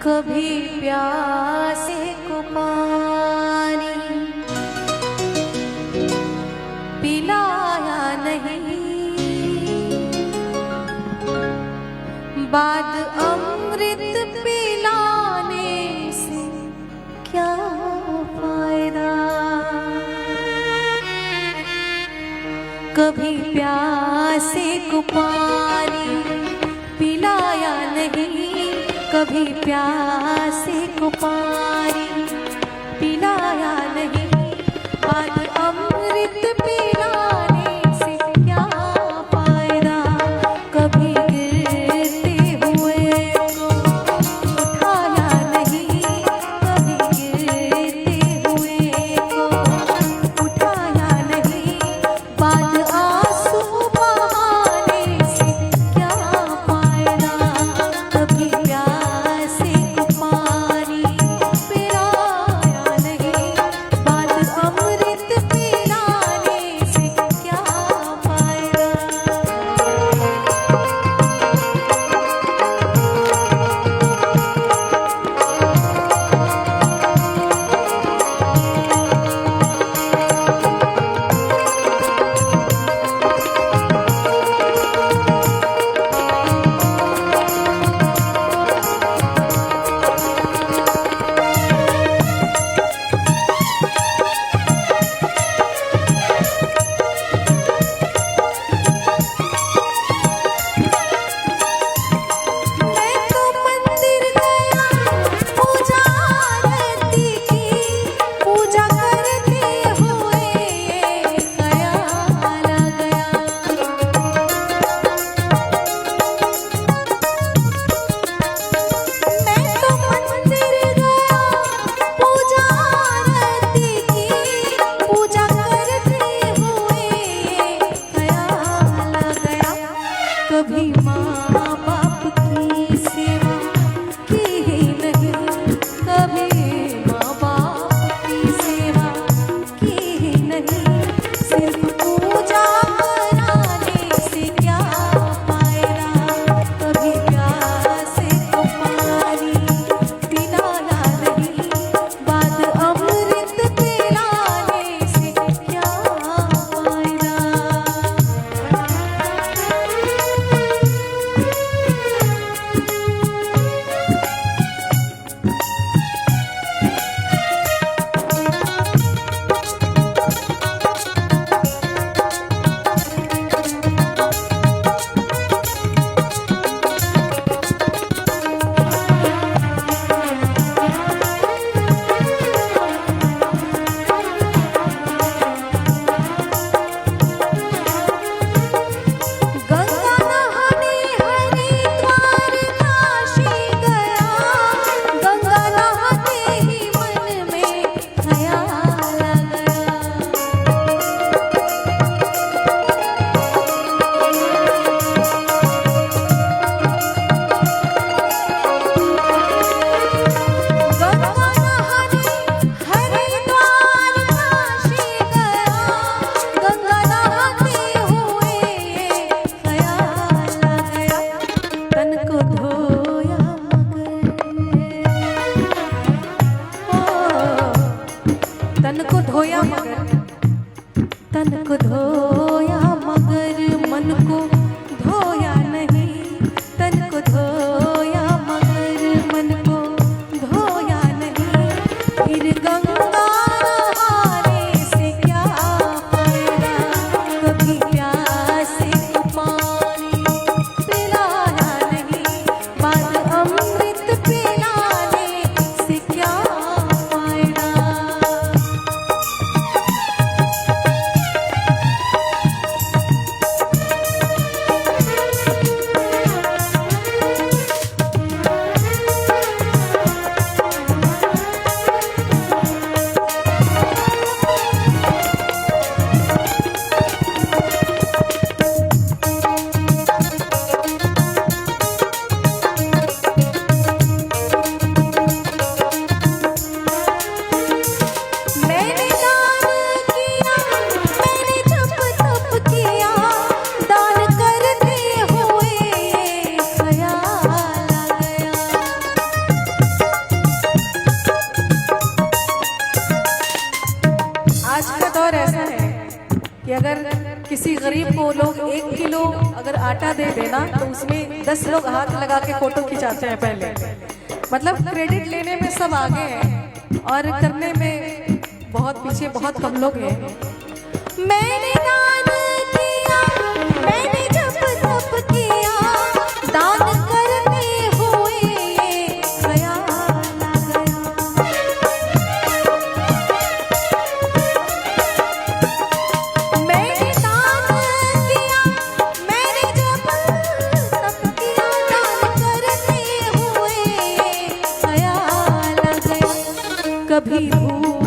कभी प्यासे को पानी पिलाया नहीं, बाद अमृत पिलाने से क्या फायदा। कभी प्यासे को पानी पिलाया नहीं, कभी प्यासे को पानी पिलाया नहीं, बाद अमृत पिलाने से क्या फायदा। कभी गिरते हुए को उठाया नहीं, कभी गिरते हुए को उठाया नहीं, बाद आंसू बहाने से क्या फायदा। कभी प्यासे को पानी पिलाया नहीं, बाद अमृत पिलाने से क्या फायदा। मैं तो मंदिर गया, पूजा आरती की, पूजा करते हुए ख्याल आ गया। मैं तो मंदिर गया, पूजा आरती की, पूजा करते हुए ख्याल आ गया। कभी माँ बाप की सेवा की ही नहीं, कभी माँ बाप की सेवा की ही नहीं, सिर्फ पूजा कराने से क्या फायदा। कभी प्यासे को पानी पिलाया नहीं, बाद अमृत पिलाने से क्या फायदा। गंगा नहाने हरिद्वार काशी गया, गंगा नहाते ही मन में ख्याल आ गया। गंगा नहाने हरिद्वार काशी गया, गंगा नहाते हुए ख्याल आ गया। तन को धोया तन को धोया मगर, तन को धोया मगर मन को धोया नहीं, तन को धोया मगर मन को धोया नहीं, फिर गंगा नहाने से क्या फायदा। कभी प्यासे को पानी पिलाया नहीं, बाद अमृत पिलाने से क्या फायदा। अगर किसी गरीब को लोग 1 किलो अगर आटा दे देना तो उसमें 10 लोग हाथ लगा के फोटो खिंचाते हैं पहले। मतलब क्रेडिट लेने में सब आगे हैं और करने में बहुत पीछे बहुत कम लोग हैं। मैंने दान किया, मैंने जब तप किया, दान करते हुए ये ख्याल आ गया। मैंने दान किया, मैंने जब तप किया, दान करते हुए ये ख्याल आ गया। कभी भूख